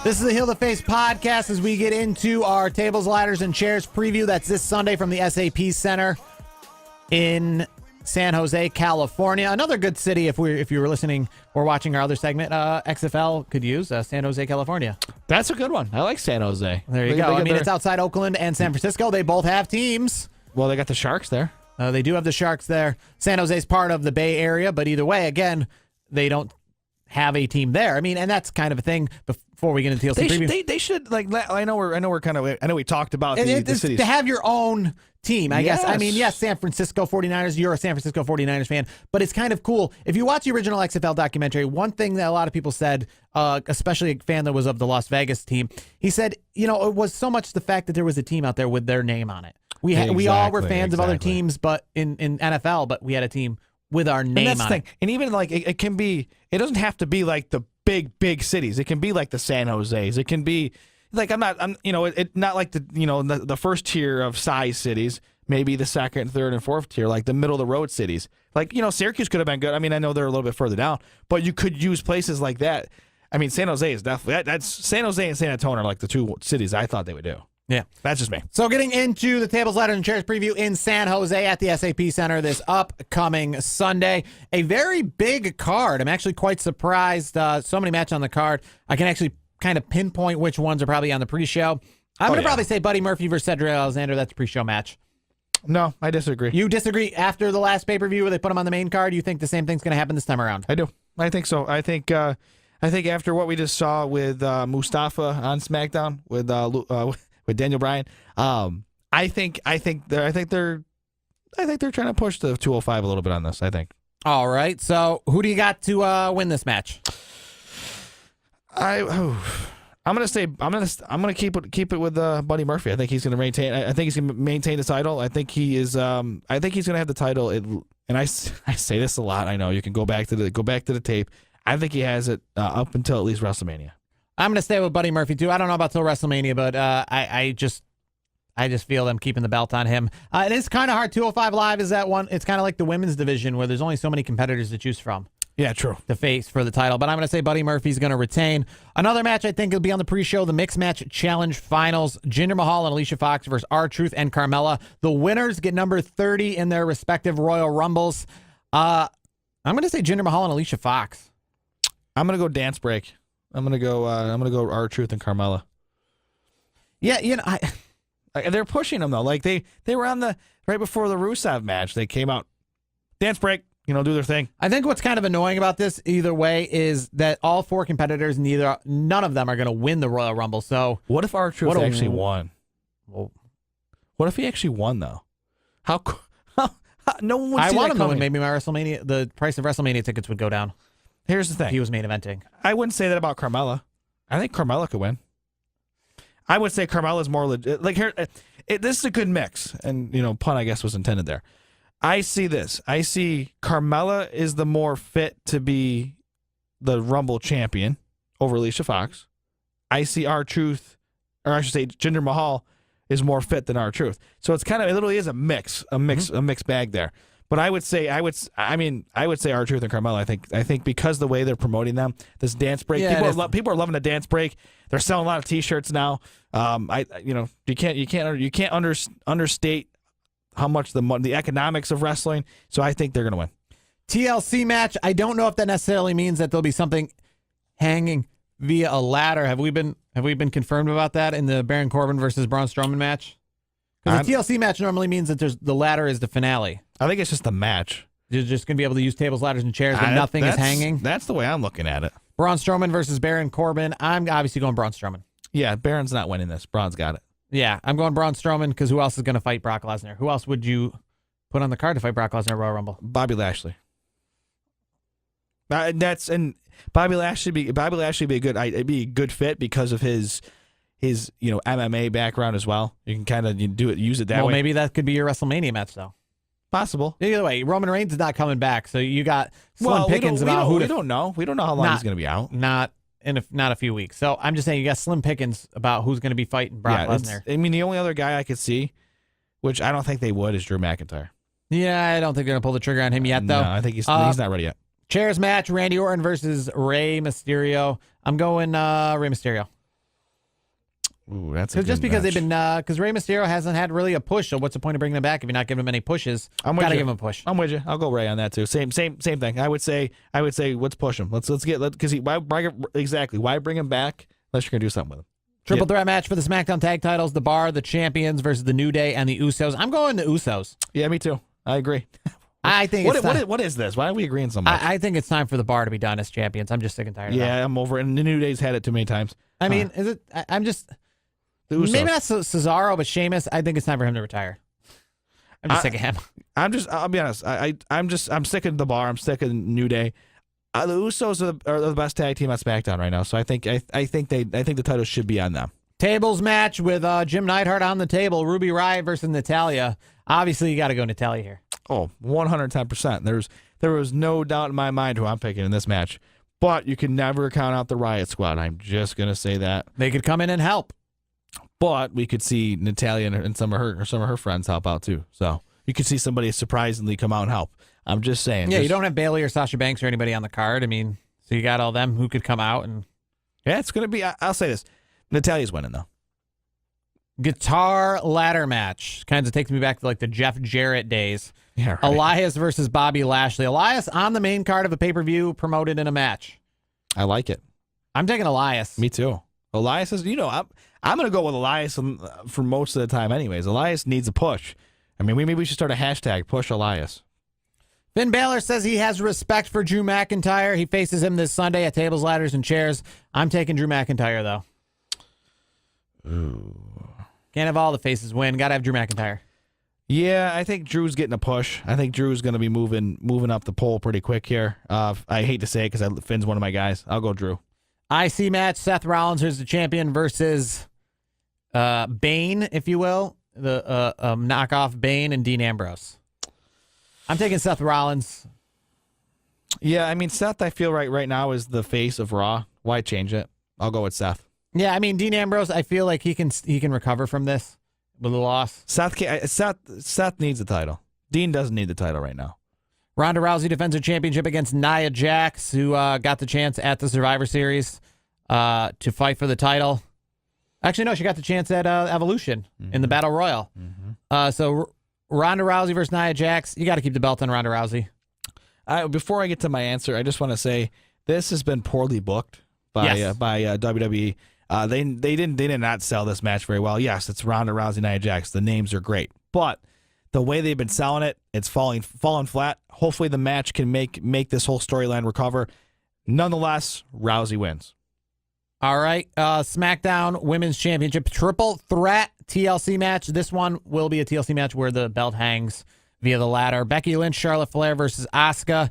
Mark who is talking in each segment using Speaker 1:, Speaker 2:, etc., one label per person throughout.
Speaker 1: This is the Heal the Face podcast as we get into our tables, ladders, and chairs preview. That's this Sunday from the SAP Center in San Jose, California. Another good city if you were listening or watching our other segment. XFL could use San Jose, California.
Speaker 2: That's a good one. I like San Jose.
Speaker 1: There you go. I mean, it's outside Oakland and San Francisco. They both have teams.
Speaker 2: Well, they got the Sharks there.
Speaker 1: They do have the Sharks there. San Jose's part of the Bay Area, but either way, again, they don't have a team there. I mean, and that's kind of a thing before we get into TLC preview.
Speaker 2: They should, like, I know we talked about the cities.
Speaker 1: To have your own team, I guess. I mean, yes, San Francisco 49ers, you're a San Francisco 49ers fan, but it's kind of cool. If you watch the original XFL documentary, one thing that a lot of people said, especially a fan that was of the Las Vegas team, he said, it was so much the fact that there was a team out there with their name on it. We all were fans of other teams, but in NFL, but we had a team with our name
Speaker 2: and that's
Speaker 1: on
Speaker 2: the thing.
Speaker 1: it.
Speaker 2: And even like it can be, it doesn't have to be like the big cities. It can be like the San Jose's. It can be like not like the first tier of size cities. Maybe the second, third, and fourth tier, like the middle of the road cities. Like Syracuse could have been good. I mean, I know they're a little bit further down, but you could use places like that. I mean, San Jose is definitely that's San Jose and San Antonio are like the two cities I thought they would do.
Speaker 1: Yeah.
Speaker 2: That's just me.
Speaker 1: So getting into the tables, ladders, and chairs preview in San Jose at the SAP Center this upcoming Sunday. A very big card. I'm actually quite surprised. So many matches on the card. I can actually kind of pinpoint which ones are probably on the pre-show. I'm going to probably say Buddy Murphy versus Cedric Alexander. That's a pre-show match.
Speaker 2: No, I disagree.
Speaker 1: You disagree after the last pay-per-view where they put him on the main card? You think the same thing's going to happen this time around?
Speaker 2: I do. I think so. I think after what we just saw with Mustafa on SmackDown with Daniel Bryan, I think they're trying to push the 205 a little bit on this. I think.
Speaker 1: All right. So who do you got to win this match?
Speaker 2: I'm gonna keep it with Buddy Murphy. I think he's gonna maintain. I think he's gonna maintain the title. I think he is. I think he's gonna have the title. And I say this a lot. I know you can go back to the tape. I think he has it up until at least WrestleMania.
Speaker 1: I'm going to stay with Buddy Murphy, too. I don't know about till WrestleMania, but I just feel them keeping the belt on him. It is kind of hard. 205 Live is that one. It's kind of like the women's division where there's only so many competitors to choose from.
Speaker 2: Yeah, true.
Speaker 1: To face for the title. But I'm going to say Buddy Murphy's going to retain. Another match I think will be on the pre-show, the Mixed Match Challenge Finals. Jinder Mahal and Alicia Fox versus R-Truth and Carmella. The winners get number 30 in their respective Royal Rumbles. I'm going to say Jinder Mahal and Alicia Fox.
Speaker 2: I'm going to go dance break. I'm gonna go R-Truth and Carmella.
Speaker 1: Yeah,
Speaker 2: they're pushing them though. Like they were on the right before the Rusev match. They came out, dance break, do their thing.
Speaker 1: I think what's kind of annoying about this either way is that all four competitors, none of them are going to win the Royal Rumble. So
Speaker 2: what if R-Truth actually won? Well, what if he actually won though? How no one would see that coming. I want him to win.
Speaker 1: Maybe the price of WrestleMania tickets would go down.
Speaker 2: Here's the thing.
Speaker 1: He was main eventing.
Speaker 2: I wouldn't say that about Carmella. I think Carmella could win. I would say Carmella's more legit. Like here, this is a good mix, and pun I guess was intended there. I see this. I see Carmella is the more fit to be the Rumble champion over Alicia Fox. I see R-Truth, or I should say Jinder Mahal, is more fit than R-Truth. So it literally is a mixed bag there. But I would say R-Truth and Carmella. I think because the way they're promoting them, this dance break, people are loving the dance break. They're selling a lot of T-shirts now. You can't understate how much the economics of wrestling. So I think they're gonna win.
Speaker 1: TLC match. I don't know if that necessarily means that there'll be something hanging via a ladder. Have we been confirmed about that in the Baron Corbin versus Braun Strowman match? Because the TLC match normally means that the ladder is the finale.
Speaker 2: I think it's just the match.
Speaker 1: You're just going to be able to use tables, ladders, and chairs, but nothing is hanging.
Speaker 2: That's the way I'm looking at it.
Speaker 1: Braun Strowman versus Baron Corbin. I'm obviously going Braun Strowman.
Speaker 2: Yeah, Baron's not winning this. Braun's got it.
Speaker 1: Yeah, I'm going Braun Strowman because who else is going to fight Brock Lesnar? Who else would you put on the card to fight Brock Lesnar at Royal Rumble?
Speaker 2: Bobby Lashley. Bobby Lashley be a good fit because of his MMA background as well. You can kind of use it that way.
Speaker 1: Well, maybe that could be your WrestleMania match though.
Speaker 2: Possible.
Speaker 1: Either way, Roman Reigns is not coming back, so you got slim pickings about who.
Speaker 2: We don't know. We don't know how long he's going to be out.
Speaker 1: Not a few weeks. So I'm just saying you got slim pickings about who's going to be fighting Brock Lesnar.
Speaker 2: I mean, the only other guy I could see, which I don't think they would, is Drew McIntyre.
Speaker 1: Yeah, I don't think they're going to pull the trigger on him yet, though.
Speaker 2: No, I think he's not ready yet.
Speaker 1: Chairs match, Randy Orton versus Rey Mysterio. I'm going Rey Mysterio.
Speaker 2: Ooh, that's a good
Speaker 1: just because
Speaker 2: match.
Speaker 1: they've been because Rey Mysterio hasn't had really a push. So what's the point of bringing him back if you're not giving him any pushes?
Speaker 2: I'm with
Speaker 1: Gotta
Speaker 2: you.
Speaker 1: give him a push.
Speaker 2: I'm with you. I'll go Ray on that too. Same thing. I would say let's push him. Let's get because why bring him back unless you're gonna do something with him.
Speaker 1: Triple threat match for the SmackDown Tag Titles: The Bar, the Champions versus the New Day and the Usos. I'm going the Usos.
Speaker 2: Yeah, me too. I agree.
Speaker 1: I think
Speaker 2: what is this? Why are we agreeing so much?
Speaker 1: I think it's time for the Bar to be done as champions. I'm just sick and tired of that.
Speaker 2: Yeah, I'm over it. And the New Day's had it too many times.
Speaker 1: I mean, is it? I'm just
Speaker 2: The Usos.
Speaker 1: maybe not Cesaro, but Sheamus. I think it's time for him to retire. I'm just sick of him.
Speaker 2: I'll be honest. I'm sick of the Bar. I'm sick of New Day. The Usos are the best tag team on SmackDown right now. So I think the title should be on them.
Speaker 1: Tables match with Jim Neidhart on the table. Ruby Riott versus Natalya. Obviously, you got to go Natalya here.
Speaker 2: Oh, 110%. There was no doubt in my mind who I'm picking in this match. But you can never count out the Riot Squad. I'm just gonna say that.
Speaker 1: They could come in and help.
Speaker 2: But we could see Natalya and some of her friends help out too. So you could see somebody surprisingly come out and help. I'm just saying.
Speaker 1: Yeah, you don't have Bayley or Sasha Banks or anybody on the card. I mean, so you got all them who could come out and.
Speaker 2: Yeah, it's gonna be. I'll say this: Natalya's winning though.
Speaker 1: Guitar ladder match. Kind of takes me back to like the Jeff Jarrett days.
Speaker 2: Yeah, right.
Speaker 1: Elias versus Bobby Lashley. Elias on the main card of a pay-per-view promoted in a match.
Speaker 2: I like it.
Speaker 1: I'm taking Elias.
Speaker 2: Me too. Elias is. I'm gonna go with Elias for most of the time. Anyways, Elias needs a push. I mean, maybe we should start a hashtag push Elias.
Speaker 1: Finn Balor says he has respect for Drew McIntyre. He faces him this Sunday at Tables, Ladders, and Chairs. I'm taking Drew McIntyre though.
Speaker 2: Ooh.
Speaker 1: Can't have all the faces win. Got to have Drew McIntyre.
Speaker 2: Yeah, I think Drew's getting a push. I think Drew's going to be moving up the pole pretty quick here. I hate to say it because Finn's one of my guys. I'll go Drew.
Speaker 1: IC match: Seth Rollins, who's the champion, versus Bane, if you will, the knockoff Bane and Dean Ambrose. I'm taking Seth Rollins.
Speaker 2: Yeah, I mean Seth. I feel right now is the face of Raw. Why change it? I'll go with Seth.
Speaker 1: Yeah, I mean Dean Ambrose. I feel like he can recover from this with a loss.
Speaker 2: Seth needs the title. Dean doesn't need the title right now.
Speaker 1: Ronda Rousey defends her championship against Nia Jax, who got the chance at the Survivor Series to fight for the title. Actually, no, she got the chance at Evolution in the Battle Royal. Mm-hmm. So Ronda Rousey versus Nia Jax. You got to keep the belt on Ronda Rousey.
Speaker 2: Before I get to my answer, I just want to say this has been poorly booked by WWE. They did not sell this match very well. Yes, it's Ronda Rousey, Nia Jax. The names are great, but the way they've been selling it, it's falling flat. Hopefully, the match can make this whole storyline recover. Nonetheless, Rousey wins.
Speaker 1: All right, SmackDown Women's Championship triple threat TLC match. This one will be a TLC match where the belt hangs via the ladder. Becky Lynch, Charlotte Flair versus Asuka.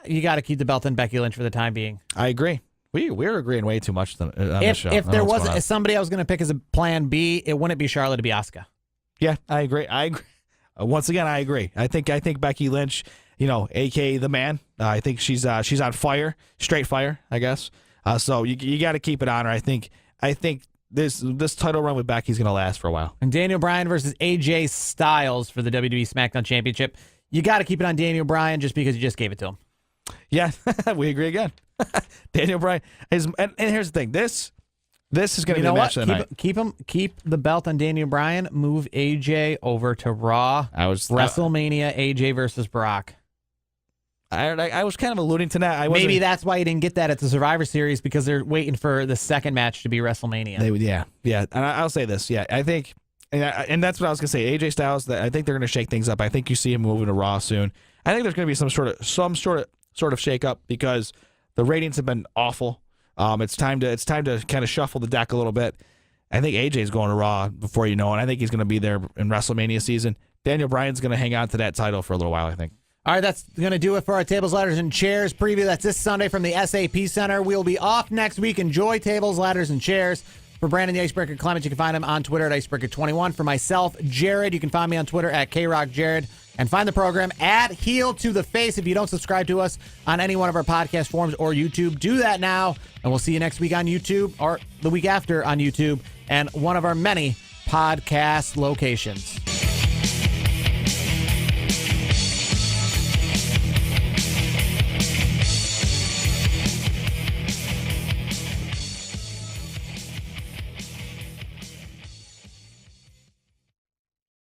Speaker 1: You got to keep the belt on Becky Lynch for the time being.
Speaker 2: I agree. We're agreeing way too much on this show.
Speaker 1: If there was somebody I was going to pick as a plan B, it wouldn't be Charlotte, it'd be Asuka.
Speaker 2: Yeah, I agree. Once again, I agree. I think Becky Lynch, aka the man. I think she's on fire, straight fire, I guess. So you got to keep it on her. I think this title run with Becky's gonna last for a while.
Speaker 1: And Daniel Bryan versus AJ Styles for the WWE SmackDown Championship. You got to keep it on Daniel Bryan just because you just gave it to him.
Speaker 2: Yeah, we agree again. Daniel Bryan is, and here's the thing. This is going to be the match of the night.
Speaker 1: Keep the belt on Daniel Bryan. Move AJ over to Raw. WrestleMania AJ versus Brock.
Speaker 2: I was kind of alluding to that.
Speaker 1: Maybe that's why you didn't get that at the Survivor Series because they're waiting for the second match to be WrestleMania.
Speaker 2: Yeah. And I'll say this. Yeah, I think, and that's what I was going to say. AJ Styles. I think they're going to shake things up. I think you see him moving to Raw soon. I think there's going to be some sort of shake up because the ratings have been awful. It's time to kind of shuffle the deck a little bit. I think AJ's going to Raw before you know it. I think he's going to be there in WrestleMania season. Daniel Bryan's going to hang on to that title for a little while, I think.
Speaker 1: All right, that's going to do it for our Tables, Ladders, and Chairs preview. That's this Sunday from the SAP Center. We'll be off next week. Enjoy Tables, Ladders, and Chairs. For Brandon the Icebreaker Clements, you can find him on Twitter at Icebreaker21. For myself, Jared, you can find me on Twitter at KRockJared. And find the program at Heel to the Face. If you don't subscribe to us on any one of our podcast forums or YouTube, do that now. And we'll see you next week on YouTube or the week after on YouTube and one of our many podcast locations.